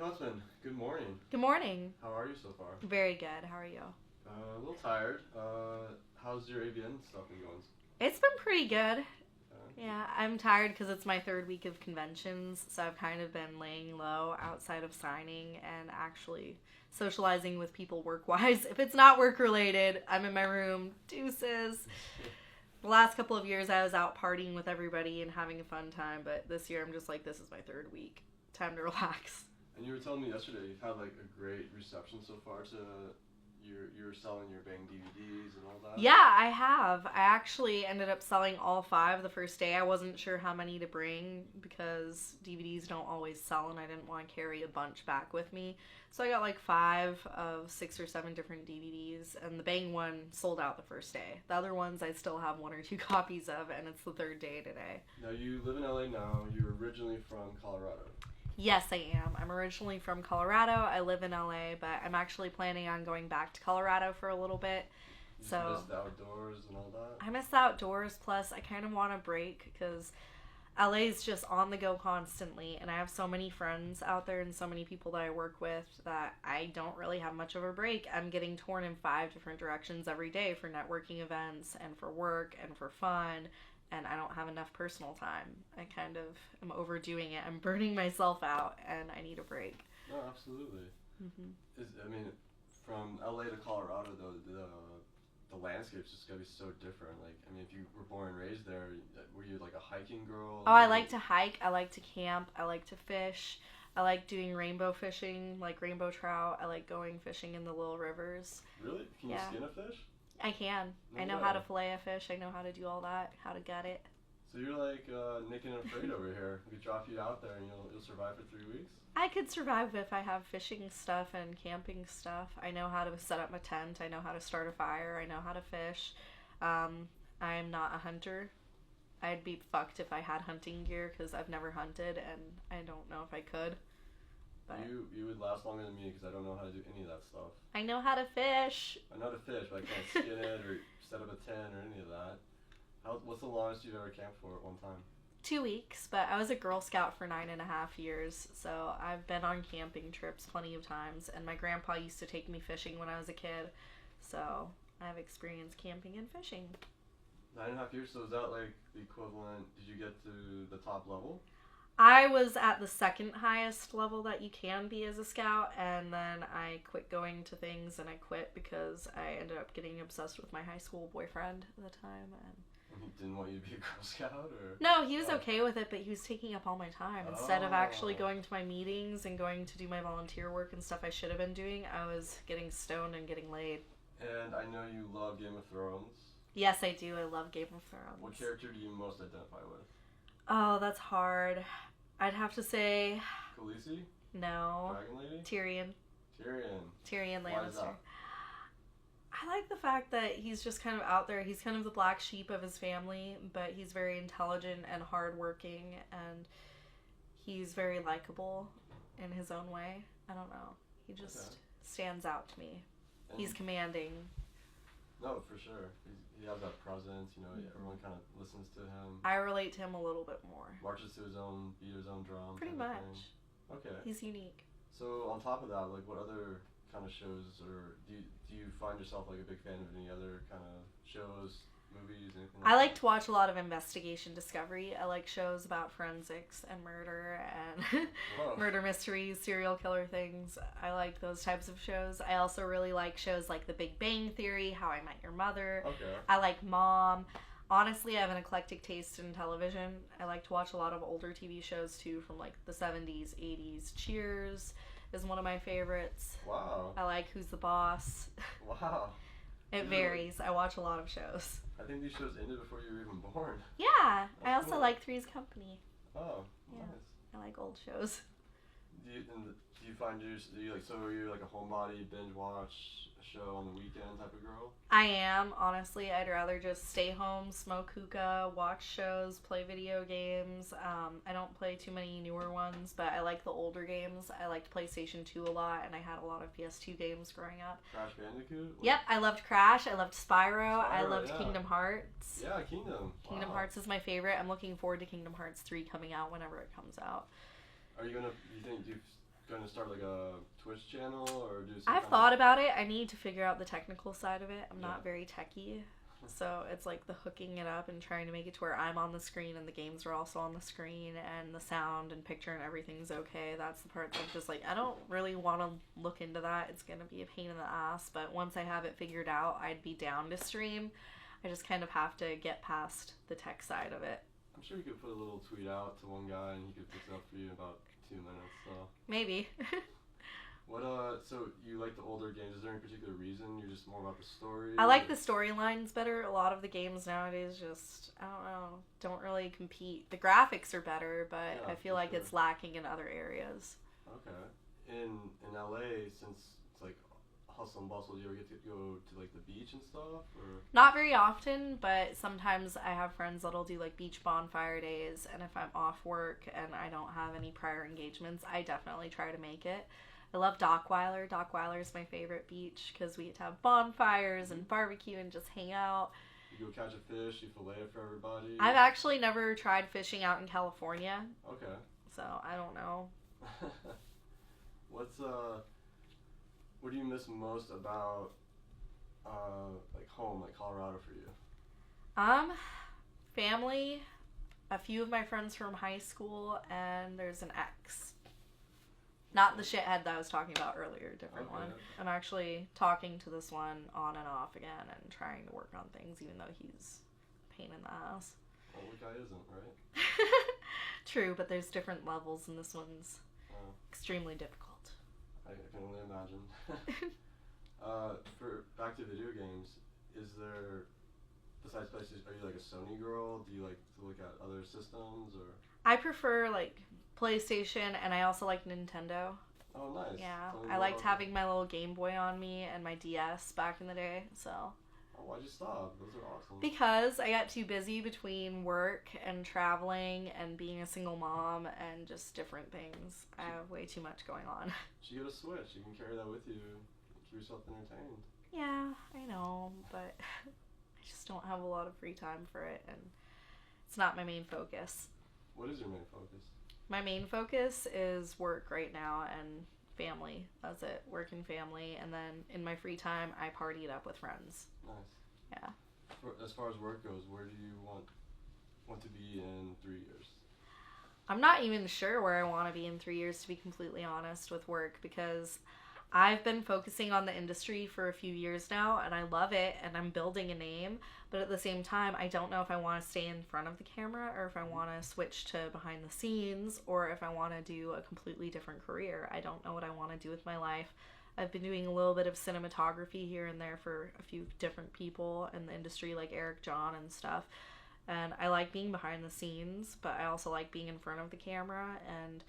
Hontsman, good morning. Good morning. How are you so far? Very good. How are you? A little tired. How's your AVN stuff been going? It's been pretty good. Uh, Yeah, I'm tired because it's my third week of conventions, so I've kind of been laying low outside of signing and actually socializing with people work-wise. If it's not work-related, I'm in my room. Deuces. The last couple of years, I was out partying with everybody and having a fun time, but this year I'm just like, this is my third week. Time to relax. and you were telling me yesterday you've had like a great reception so far to you're selling your Bang DVDs and all that. Yeah, I have. I actually ended up selling all five the first day. I wasn't sure how many to bring because DVDs don't always sell and I didn't want to carry a bunch back with me. So I got like 5 of 6 or 7 different DVDs, and the Bang one sold out the first day. The other ones I still have 1 or 2 copies of, and it's the third day today. Now you live in LA now. You're originally from Colorado. Yes, I am. I'm originally from Colorado. I live in LA, but I'm actually planning on going back to Colorado for a little bit. You So miss the outdoors and all that. I miss the outdoors, plus I kind of want a break because LA is just on the go constantly, and I have so many friends out there and so many people that I work with that I don't really have much of a break. I'm getting torn in 5 different directions every day for networking events and for work and for fun, and I don't have enough personal time. I kind of am overdoing it. I'm burning myself out, and I need a break. No, absolutely. hmm I mean, from LA to Colorado though, the landscape's just gotta be so different. Like, I mean, if you were born and raised there, were you like a hiking girl? Oh, I like to hike. I like to camp. I like to fish. I like doing rainbow fishing, like rainbow trout. I like going fishing in the little rivers. Really? Can you Yeah. skin a fish? I can. No I know how to way. fillet a fish. I know how to do all that, how to gut it. So you're like Nick and Afraid over here. We could drop you out there and you'll survive for 3 weeks. I could survive if I have fishing stuff and camping stuff. I know how to set up my tent. I know how to start a fire. I know how to fish. I'm not a hunter. I'd be fucked if I had hunting gear because I've never hunted and I don't know if I could. But You would last longer than me because I don't know how to do any of that stuff. I know how to fish. I know how to fish, but I can't skin it or set up a tent or any of that. What's the longest you've ever camped for at one time? 2 weeks, but I was a Girl Scout for 9.5 years, so I've been on camping trips plenty of times, and my grandpa used to take me fishing when I was a kid, so I've experienced camping and fishing. 9.5 years. So is that like the equivalent? Did you get to the top level? I was at the second highest level that you can be as a scout, and then I quit going to things, and I quit because I ended up getting obsessed with my high school boyfriend at the time, and And he didn't want you to be a Girl Scout, or? no, he was Oh. okay with it, but he was taking up all my time. Instead of actually Oh. going to my meetings and going to do my volunteer work and stuff I should have been doing, I was getting stoned and getting laid. And I know you love Game of Thrones. Yes, I do. I love Game of Thrones. What character do you most identify with? Oh, that's hard. I'd have to say Khaleesi? no. Dragon Lady? Tyrion. Tyrion. Tyrion Why is Lannister. that? I like the fact that he's just kind of out there. He's kind of the black sheep of his family, but he's very intelligent and hardworking, and he's very likable in his own way. I don't know. He just Okay. stands out to me. And He's commanding. no, for sure. He has that presence. You know, everyone kind of listens to him. I relate to him a little bit more. Marches to his own beat, his own drum. Pretty type of thing. much. Okay. He's unique. So on top of that, like, what other kind of shows, or do you find yourself like a big fan of any other kind of shows, movies, anything like I like that? to watch a lot of investigation discovery. I like shows about forensics and murder and Whoa. murder mysteries, serial killer things. I like those types of shows. I also really like shows like The Big Bang Theory, How I Met Your Mother. Okay. I like Mom. Honestly, I have an eclectic taste in television. I like to watch a lot of older TV shows too, from like the 70s, 80s. Cheers is one of my favorites. Wow. I like Who's the Boss. Wow. It Really? varies. I watch a lot of shows. I think these shows ended before you were even born. Yeah, I That's also cool. like Three's Company. Oh, Yeah. nice. I like old shows. Do you find you like, so are you like a homebody binge watch a show on the weekend type of girl? I am, honestly. I'd rather just stay home, smoke hookah, watch shows, play video games. I don't play too many newer ones, but I like the older games. I liked PlayStation 2 a lot, and I had a lot of PS2 games growing up. Crash Bandicoot? Yep, I loved Crash. I loved Spyro. I Spyro, loved yeah. Kingdom Hearts. Yeah, Kingdom. Kingdom Wow. Hearts is my favorite. I'm looking forward to Kingdom Hearts 3 coming out whenever it comes out. Are you gonna? You think gonna start like a Twitch channel or do some I've thought about it. I need to figure out the technical side of it. I'm Yeah. not very techie. So it's like the hooking it up and trying to make it to where I'm on the screen and the games are also on the screen and the sound and picture and everything's okay. That's the part that's just like, I don't really want to look into that. It's going to be a pain in the ass. But once I have it figured out, I'd be down to stream. I just kind of have to get past the tech side of it. I'm sure you could put a little tweet out to one guy and he could fix it up for you in about 2 minutes. So Maybe. So you like the older games? Is there any particular reason? You're just more about the story? I like the storylines better. A lot of the games nowadays just, I don't know, don't really compete. The graphics are better, but Yeah, I feel for like sure. it's lacking in other areas. Okay. In LA, since it's like hustle and bustle, do you ever get to go to like the beach and stuff? Or Not very often, but sometimes I have friends that'll do like beach bonfire days, and if I'm off work and I don't have any prior engagements, I definitely try to make it. I love Dockweiler. Dockweiler is my favorite beach because we get to have bonfires and barbecue and just hang out. you go catch a fish, you fillet it for everybody? I've actually never tried fishing out in California, Okay. so I don't know. What do you miss most about like home, like Colorado for you? Family, a few of my friends from high school, and there's an ex. Not the shithead that I was talking about earlier, different Okay. one. I'm actually talking to this one on and off again and trying to work on things, even though he's a pain in the ass. Well, what guy isn't, right? True, but there's different levels, and this one's Oh. extremely difficult. I can only imagine. For back to video games, is there, besides PlayStation, are you like a Sony girl? Do you like to look at other systems or? I prefer like PlayStation, and I also like Nintendo. Oh, nice. Yeah, Tell me I more liked about having my little Game Boy on me and my DS back in the day, so. Oh, why'd you stop? Those are awesome. Because I got too busy between work and traveling and being a single mom and just different things. I have way too much going on. You get a Switch. You can carry that with you. Keep yourself entertained. Yeah, I know, but I just don't have a lot of free time for it, and it's not my main focus. What is your main focus? My main focus is work right now and family. That's it. Work and family, and then in my free time, I party it up with friends. Nice. Yeah. As far as work goes, where do you want to be in 3 years? I'm not even sure where I want to be in 3 years, to be completely honest, with work, because I've been focusing on the industry for a few years now, and I love it, and I'm building a name, but at the same time, I don't know if I want to stay in front of the camera, or if I want to switch to behind the scenes, or if I want to do a completely different career. I don't know what I want to do with my life. I've been doing a little bit of cinematography here and there for a few different people in the industry, like Eric John and stuff. And I like being behind the scenes, but I also like being in front of the camera, and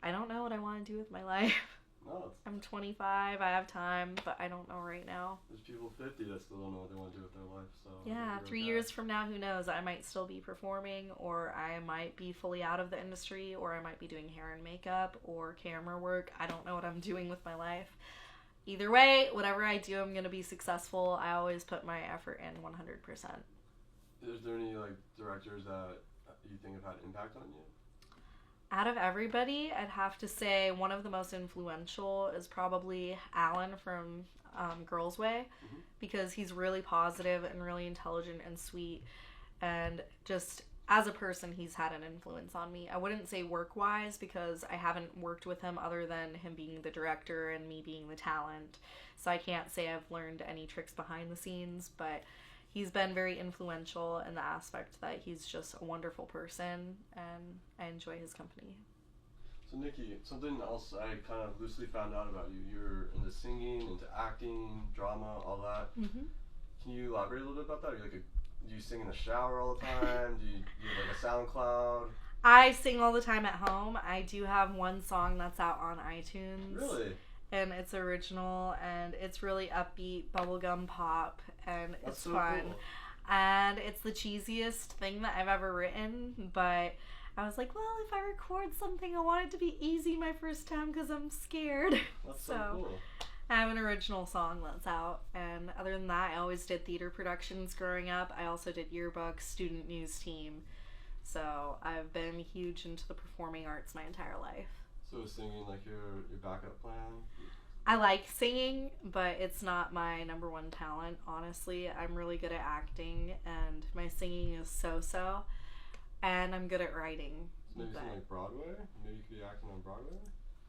I don't know what I want to do with my life. No, I'm 25, I have time, but I don't know right now. there's people 50 that still don't know what they want to do with their life. So Yeah, 3 years from now, who knows? I might still be performing, or I might be fully out of the industry, or I might be doing hair and makeup or camera work. I don't know what I'm doing with my life. Either way, whatever I do, I'm going to be successful. I always put my effort in 100%. Is there any like directors that you think have had impact on you? Out of everybody, I'd have to say one of the most influential is probably Alan from Girls Way, because he's really positive and really intelligent and sweet, and just as a person, he's had an influence on me. I wouldn't say work-wise, because I haven't worked with him other than him being the director and me being the talent, so I can't say I've learned any tricks behind the scenes, but he's been very influential in the aspect that he's just a wonderful person, and I enjoy his company. So Nikki, something else I kind of loosely found out about you. You're into singing, into acting, drama, all that. Mm-hmm. Can you elaborate a little bit about that? Are you like do you sing in the shower all the time? Do you have like a SoundCloud? I sing all the time at home. I do have one song that's out on iTunes. Really? And it's original, and it's really upbeat bubblegum pop, and That's it's so fun. cool. And it's the cheesiest thing that I've ever written, but I was like, well, if I record something, I want it to be easy my first time because I'm scared. That's so cool. I have an original song that's out, and other than that, I always did theater productions growing up. I also did yearbooks, student news team, so I've been huge into the performing arts my entire life. So So is singing like your backup plan? I like singing, but it's not my number one talent, honestly. I'm really good at acting, and my singing is so-so, and I'm good at writing. So maybe something like Broadway? Maybe you could be acting on Broadway?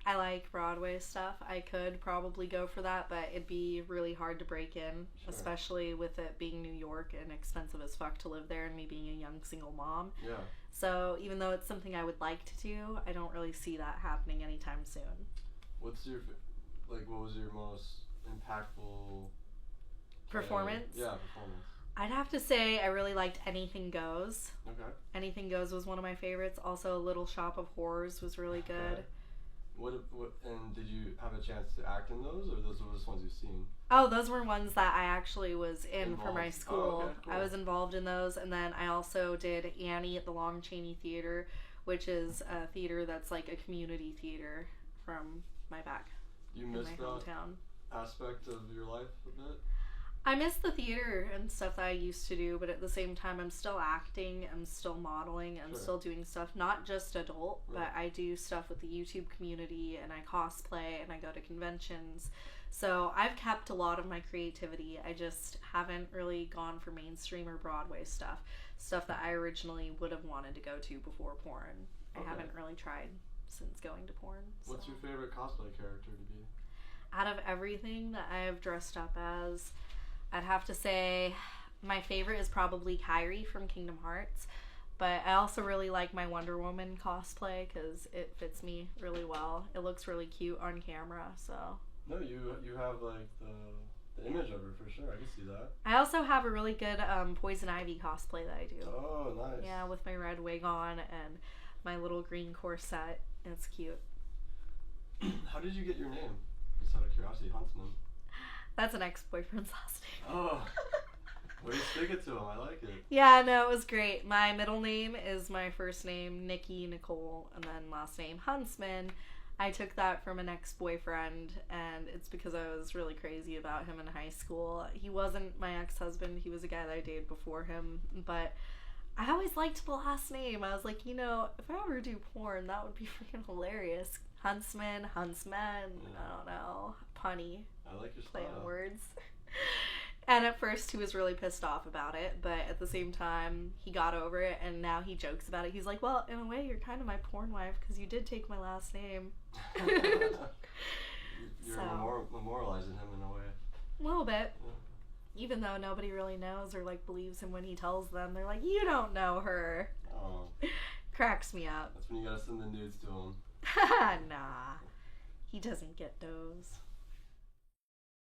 I like Broadway stuff. I could probably go for that, but it'd be really hard to break in, Sure. especially with it being New York and expensive as fuck to live there and me being a young single mom. Yeah. So even though it's something I would like to do, I don't really see that happening anytime soon. What's your, what was your most impactful Performance? Yeah, performance. I'd have to say I really liked Anything Goes. Okay. Anything Goes was one of my favorites. Also, Little Shop of Horrors was really good. Okay. What and did you have a chance to act in those, or those were just ones you've seen? Oh, those were ones that I actually was in for my Involved. school. Oh, okay, cool. I was involved in those, and then I also did Annie at the Long Cheney Theater, which is a theater that's like a community theater from my back You in missed my that hometown. aspect of your life a bit? I miss the theater and stuff that I used to do, but at the same time, I'm still acting, I'm still modeling, I'm Sure. still doing stuff, not just adult, Right. but I do stuff with the YouTube community, and I cosplay, and I go to conventions. So I've kept a lot of my creativity. I just haven't really gone for mainstream or Broadway stuff that I originally would have wanted to go to before porn. I Okay. haven't really tried since going to porn. What's so. your favorite cosplay character to be? Out of everything that I have dressed up as, I'd have to say my favorite is probably Kyrie from Kingdom Hearts, but I also really like my Wonder Woman cosplay because it fits me really well. It looks really cute on camera, so. No, you have like the image of her for sure. I can see that. I also have a really good Poison Ivy cosplay that I do. Oh, nice. Yeah, with my red wig on and my little green corset. It's cute. How did you get your name? Just out of curiosity, Huntsman. That's an ex-boyfriend's last name. Oh. Way to stick it to him. I like it. Yeah, no, it was great. My middle name is my first name, Nicky Nicole, and then last name Huntsman. I took that from an ex-boyfriend, and it's because I was really crazy about him in high school. He wasn't my ex-husband. He was a guy that I dated before him, but I always liked the last name. I was like, if I ever do porn, that would be freaking hilarious. Huntsman, Huntsman, I don't know, punny. I like your Play style. on words. And at first he was really pissed off about it, but at the same time he got over it, and now he jokes about it. He's like, well, in a way you're kind of my porn wife because you did take my last name. You're So. memorializing him in a way. A little bit. Yeah. Even though nobody really knows or believes him when he tells them. They're like, you don't know her. Oh, Cracks me up. that's when you gotta send the nudes to him. Nah. He doesn't get those.